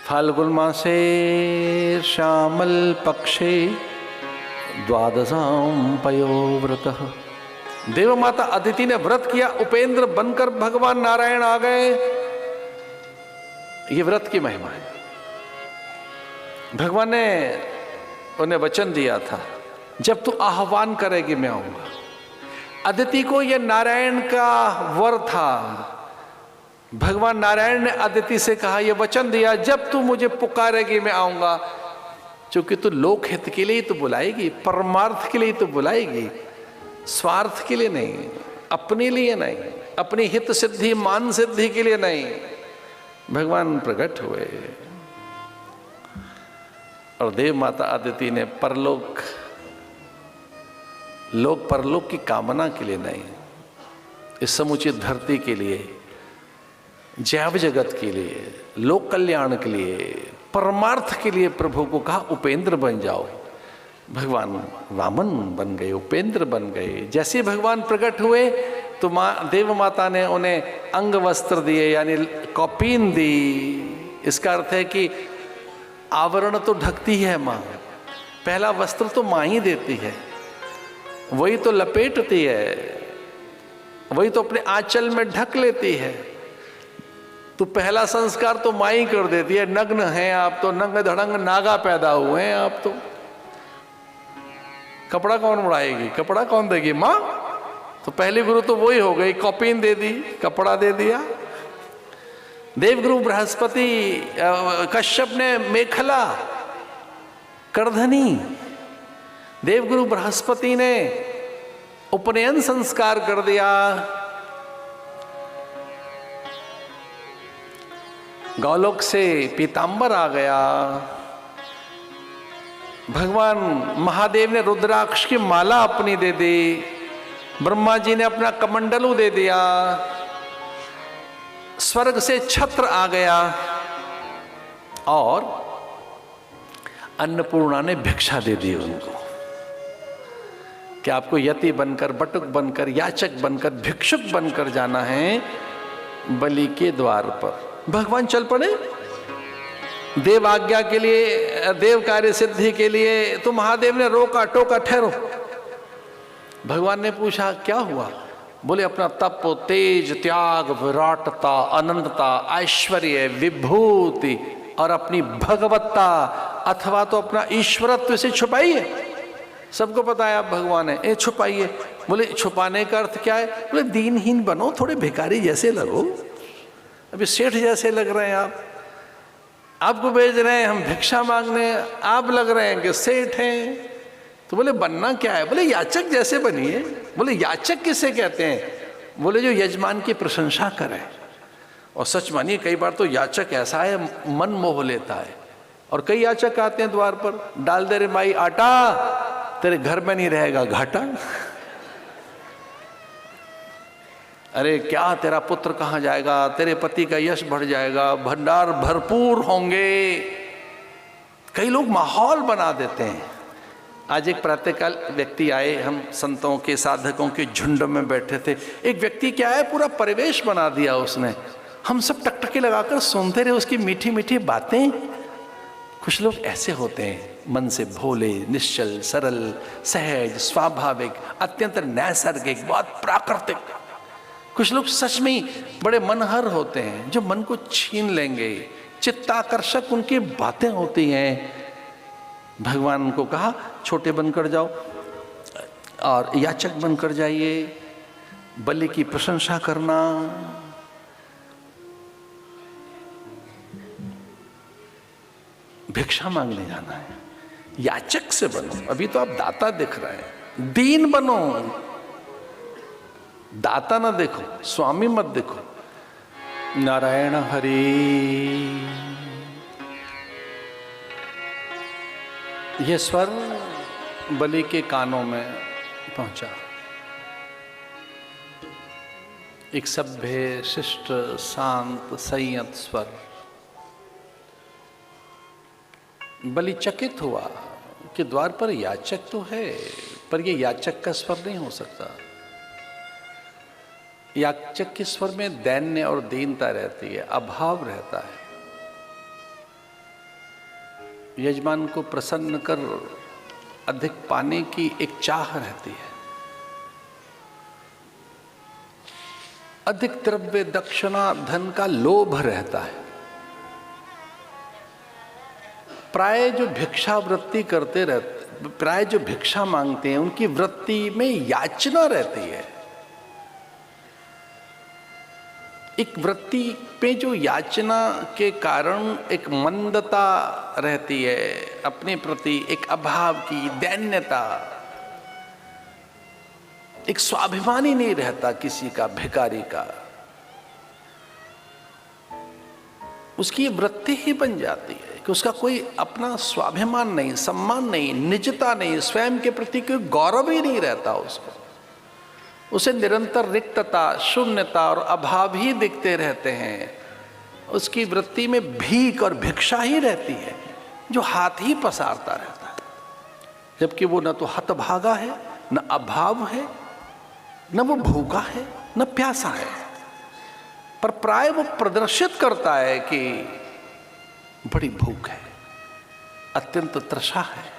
फाल्गुन मासे श्यामल पक्षे द्वादशां पयोव्रतः। देव माता अदिति ने व्रत किया, उपेंद्र बनकर भगवान नारायण आ गए। ये व्रत की महिमा है। भगवान ने उन्हें वचन दिया था, जब तू आह्वान करेगी मैं आऊंगा। अदिति को यह नारायण का वर था। भगवान नारायण ने अदिति से कहा, यह वचन दिया, जब तू मुझे पुकारेगी मैं आऊंगा। क्योंकि तू लोक हित के लिए तो बुलाएगी, परमार्थ के लिए तो बुलाएगी, स्वार्थ के लिए नहीं, अपने लिए नहीं, अपनी हित सिद्धि मान सिद्धि के लिए नहीं। भगवान प्रकट हुए और देव माता अदिति ने परलोक, लोक परलोक की कामना के लिए नहीं, इस समुचित धरती के लिए, जैव जगत के लिए, लोक कल्याण के लिए, परमार्थ के लिए प्रभु को कहा उपेंद्र बन जाओ। भगवान वामन बन गए, उपेंद्र बन गए। जैसे भगवान प्रकट हुए तो देव माता ने उन्हें अंग वस्त्र दिए, यानी कौपीन दी। इसका अर्थ है कि आवरण तो ढकती है माँ, पहला वस्त्र तो माँ ही देती है, वही तो लपेटती है, वही तो अपने आंचल में ढक लेती है। तो पहला संस्कार तो माँ ही कर देती है। नग्न हैं आप तो, नंग धड़ंग नागा पैदा हुए हैं आप तो, कपड़ा कौन उड़ाएगी, कपड़ा कौन देगी, माँ। तो पहली गुरु तो वही हो गई, कौपीन दे दी, कपड़ा दे दिया। देवगुरु बृहस्पति कश्यप ने मेखला करधनी, देवगुरु बृहस्पति ने उपनयन संस्कार कर दिया। गौलोक से पीतांबर आ गया। भगवान महादेव ने रुद्राक्ष की माला अपनी दे दी। ब्रह्मा जी ने अपना कमंडलू दे दिया। स्वर्ग से छत्र आ गया और अन्नपूर्णा ने भिक्षा दे दी उनको कि आपको यति बनकर, बटुक बनकर, याचक बनकर, भिक्षुक बनकर जाना है बलि के द्वार पर। भगवान चल पड़े देव आज्ञा के लिए, देव कार्य सिद्धि के लिए। तो महादेव ने रोका टोका, ठहरो। भगवान ने पूछा क्या हुआ? बोले अपना तप, तेज, त्याग, विराटता, अनंतता, ऐश्वर्य, विभूति और अपनी भगवत्ता अथवा तो अपना ईश्वरत्व से छुपाइए। सबको पता है आप भगवान है, छुपाइए। बोले छुपाने का अर्थ क्या है? बोले दीनहीन बनो, थोड़े भिखारी जैसे लगो, अभी सेठ जैसे लग रहे हैं आप, आपको भेज रहे हैं हम भिक्षा मांगने, आप लग रहे हैं कि सेठ हैं। तो बोले बनना क्या है? बोले याचक जैसे बनिए। बोले याचक किसे कहते हैं? बोले जो यजमान की प्रशंसा करे। और सच मानिए कई बार तो याचक ऐसा है मन मोह लेता है। और कई याचक आते हैं द्वार पर, डाल दे रे माई आटा, तेरे घर में नहीं रहेगा घाटा। अरे क्या तेरा पुत्र कहाँ जाएगा, तेरे पति का यश बढ़ जाएगा, भंडार भरपूर होंगे। कई लोग माहौल बना देते हैं। आज एक प्रातःकाल व्यक्ति आए, हम संतों के साधकों के झुंड में बैठे थे। एक व्यक्ति क्या है, पूरा परिवेश बना दिया उसने। हम सब टकटकी लगाकर सुनते रहे उसकी मीठी मीठी बातें। कुछ लोग ऐसे होते हैं, मन से भोले, निश्चल, सरल, सहज, स्वाभाविक, अत्यंत नैसर्गिक, बहुत प्राकृतिक। कुछ लोग सच में बड़े मनहर होते हैं, जो मन को छीन लेंगे। चित्ताकर्षक उनकी बातें होती हैं। भगवान को कहा छोटे बनकर जाओ और याचक बनकर जाइए, बलि की प्रशंसा करना। भिक्षा मांगने जाना है, याचक से बनो। अभी तो आप दाता दिख रहे हैं, दीन बनो, दाता ना देखो, स्वामी मत देखो। नारायण हरि। यह स्वर बलि के कानों में पहुंचा। एक सभ्य, शिष्ट, शांत, संयत स्वर। बलि चकित हुआ कि द्वार पर याचक तो है, पर यह याचक का स्वर नहीं हो सकता। याचक के स्वर में दैन्य और दीनता रहती है, अभाव रहता है। यजमान को प्रसन्न कर अधिक पाने की एक चाह रहती है, अधिक द्रव्य दक्षिणा धन का लोभ रहता है। प्राय जो भिक्षा वृत्ति करते रहते, प्राय जो भिक्षा मांगते हैं, उनकी वृत्ति में याचना रहती है। एक वृत्ति पे जो याचना के कारण एक मंदता रहती है, अपने प्रति एक अभाव की दैन्यता, एक स्वाभिमानी नहीं रहता किसी का, भिखारी का। उसकी ये वृत्ति ही बन जाती है कि उसका कोई अपना स्वाभिमान नहीं, सम्मान नहीं, निजता नहीं, स्वयं के प्रति कोई गौरव ही नहीं रहता उसको। उसे निरंतर रिक्तता, शून्यता और अभाव ही दिखते रहते हैं। उसकी वृत्ति में भीख और भिक्षा ही रहती है, जो हाथ ही पसारता रहता है, जबकि वो न तो हतभागा है, न अभाव है, न वो भूखा है, न प्यासा है। पर प्राय वो प्रदर्शित करता है कि बड़ी भूख है, अत्यंत तृषा है।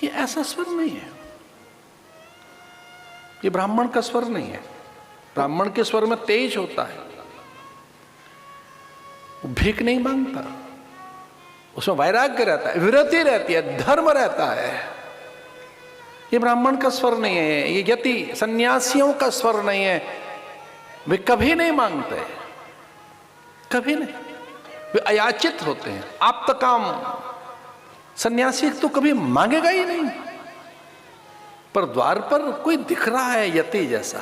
ये ऐसा स्वर नहीं है, ये ब्राह्मण का स्वर नहीं है। ब्राह्मण के स्वर में तेज होता है, वो भीख नहीं मांगता, उसमें वैराग्य रहता है, विरति रहती है, धर्म रहता है। ये ब्राह्मण का स्वर नहीं है, ये यति सन्यासियों का स्वर नहीं है। वे कभी नहीं मांगते, कभी नहीं, वे अयाचित होते हैं, आप्तकाम। सन्यासी तो कभी मांगेगा ही नहीं। पर द्वार पर कोई दिख रहा है यति जैसा,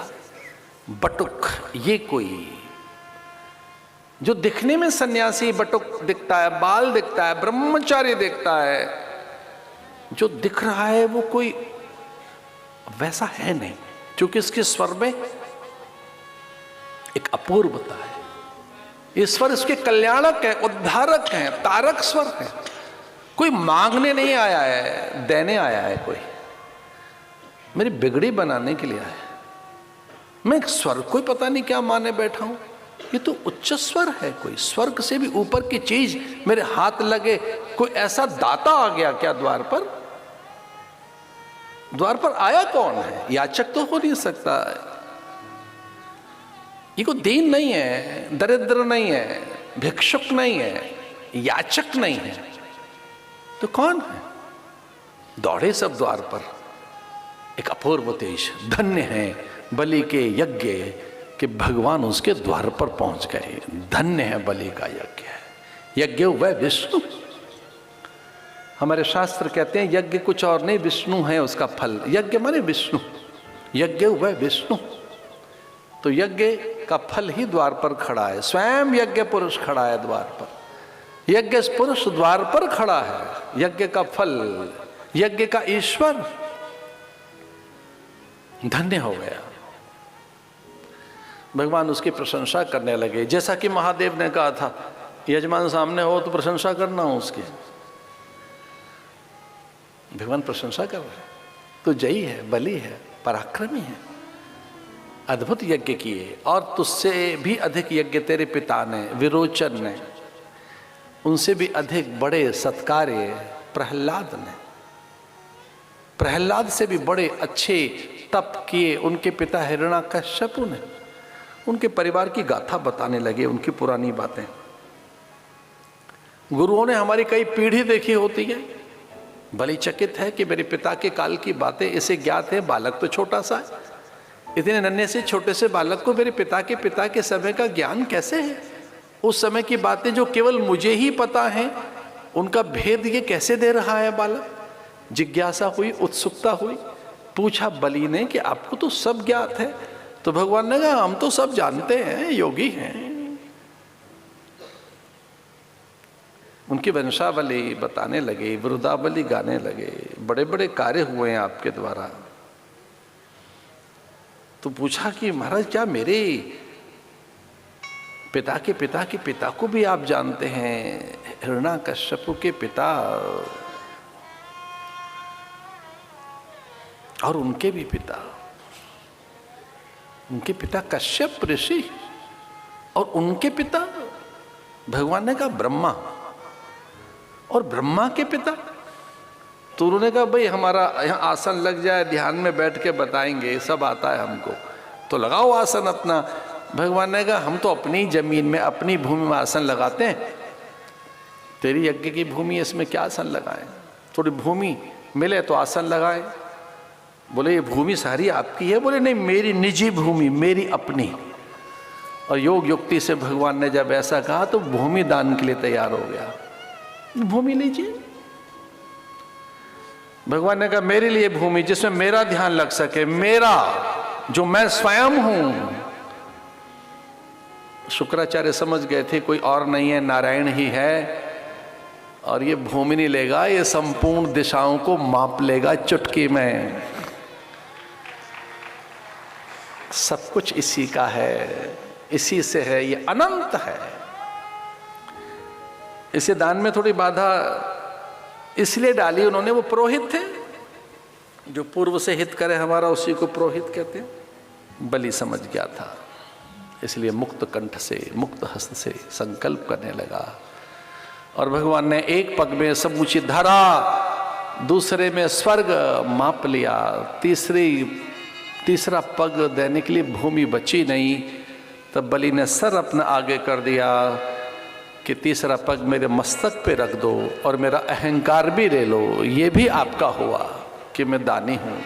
बटुक, ये कोई जो दिखने में सन्यासी बटुक दिखता है, बाल दिखता है, ब्रह्मचारी दिखता है, जो दिख रहा है वो कोई वैसा है नहीं, क्योंकि इसके स्वर में एक अपूर्वता है। ये स्वर इसके कल्याणक है, उद्धारक है, तारक स्वर है। कोई मांगने नहीं आया है, देने आया है। कोई मेरी बिगड़ी बनाने के लिए आया है। मैं एक स्वर कोई पता नहीं क्या माने बैठा हूं। ये तो उच्च स्वर है, कोई स्वर्ग से भी ऊपर की चीज मेरे हाथ लगे। कोई ऐसा दाता आ गया क्या द्वार पर? द्वार पर आया कौन है? याचक तो हो नहीं सकता। ये कोई दीन नहीं है, दरिद्र नहीं है, भिक्षुक नहीं है, याचक नहीं है, तो कौन है? दौड़े सब द्वार पर। एक अपूर्व तेज, धन्य है बलि के यज्ञ कि भगवान उसके द्वार पर पहुंच गए। धन्य है बलि का यज्ञ। यज्ञ वह विष्णु। हमारे शास्त्र कहते हैं यज्ञ कुछ और नहीं, विष्णु है उसका फल। यज्ञ माने विष्णु, यज्ञ वह विष्णु। तो यज्ञ का फल ही द्वार पर खड़ा है। स्वयं यज्ञ पुरुष खड़ा है द्वार पर। यज्ञ पुरुष द्वार पर खड़ा है। यज्ञ का फल, यज्ञ का ईश्वर धन्य हो गया। भगवान उसकी प्रशंसा करने लगे, जैसा कि महादेव ने कहा था, यजमान सामने हो तो प्रशंसा करना हो उसकी। भगवान प्रशंसा कर रहे, तो जयी है, बलि है, पराक्रमी है, अद्भुत यज्ञ किए। और तुझसे भी अधिक यज्ञ तेरे पिता ने, विरोचन ने, उनसे भी अधिक बड़े सत्कार्य प्रहलाद ने, प्रहलाद से भी बड़े अच्छे तप किए उनके पिता हिरण्याकश्यपु ने। उनके परिवार की गाथा बताने लगे, उनकी पुरानी बातें। गुरुओं ने हमारी कई पीढ़ी देखी होती है, बलि चकित है कि मेरे पिता के काल की बातें इसे ज्ञात है। बालक तो छोटा सा है, इतने नन्हे से छोटे से बालक को मेरे पिता के समय का ज्ञान कैसे है? उस समय की बातें जो केवल मुझे ही पता है, उनका भेद ये कैसे दे रहा है बालक? जिज्ञासा हुई, उत्सुकता हुई। पूछा बलि ने कि आपको तो सब ज्ञात है। तो भगवान ने कहा हम तो सब जानते हैं, योगी हैं। उनकी वंशावली बताने लगे, वृद्धावली गाने लगे, बड़े बड़े कार्य हुए हैं आपके द्वारा। तो पूछा कि महाराज क्या मेरे पिता के पिता को भी आप जानते हैं? हिरण्याकश्यपु के पिता और उनके भी पिता, उनके पिता कश्यप ऋषि और उनके पिता भगवान ने कहा ब्रह्मा, और ब्रह्मा के पिता? तो उन्होंने कहा भाई हमारा यहाँ आसन लग जाए, ध्यान में बैठ के बताएंगे, सब आता है हमको, तो लगाओ आसन अपना। भगवान ने कहा हम तो अपनी जमीन में, अपनी भूमि में आसन लगाते हैं, तेरी यज्ञ की भूमि, इसमें क्या आसन लगाएं? थोड़ी भूमि मिले तो आसन लगाएं। बोले ये भूमि सारी आपकी है? बोले नहीं, मेरी निजी भूमि, मेरी अपनी। और योग युक्ति से भगवान ने जब ऐसा कहा तो भूमि दान के लिए तैयार हो गया, भूमि लीजिए। भगवान ने कहा मेरे लिए भूमि जिसमें मेरा ध्यान लग सके, मेरा जो मैं स्वयं हूं। शुक्राचार्य समझ गए थे कोई और नहीं है, नारायण ही है, और ये भूमि नहीं लेगा, ये संपूर्ण दिशाओं को माप लेगा चुटकी में। सब कुछ इसी का है, इसी से है, ये अनंत है। इसे दान में थोड़ी बाधा इसलिए डाली उन्होंने, वो पुरोहित थे, जो पूर्व से हित करे हमारा उसी को पुरोहित कहते हैं। बलि समझ गया था, इसलिए मुक्त कंठ से, मुक्त हस्त से संकल्प करने लगा। और भगवान ने एक पग में समूची धरा, दूसरे में स्वर्ग माप लिया, तीसरा पग देने के लिए भूमि बची नहीं। तब बलि ने सर अपना आगे कर दिया कि तीसरा पग मेरे मस्तक पे रख दो और मेरा अहंकार भी ले लो, ये भी आपका हुआ कि मैं दानी हूँ।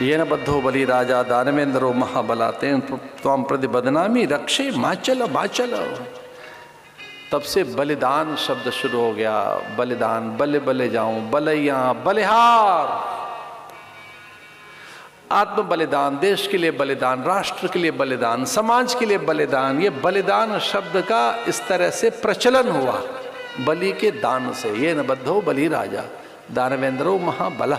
ये न बद्धो बलि राजा दानवेंद्रो महाबलाते त्वाम प्रति बदनामी रक्षे माचल माचल। तब से बलिदान शब्द शुरू हो गया। बलिदान, बले बले जाऊं, बलैया, बलिहार, आत्म बलिदान, देश के लिए बलिदान, राष्ट्र के लिए बलिदान, समाज के लिए बलिदान। ये बलिदान शब्द का इस तरह से प्रचलन हुआ बलि के दान से। ये न बद्धो बलि राजा दानवेंद्रो महाबला।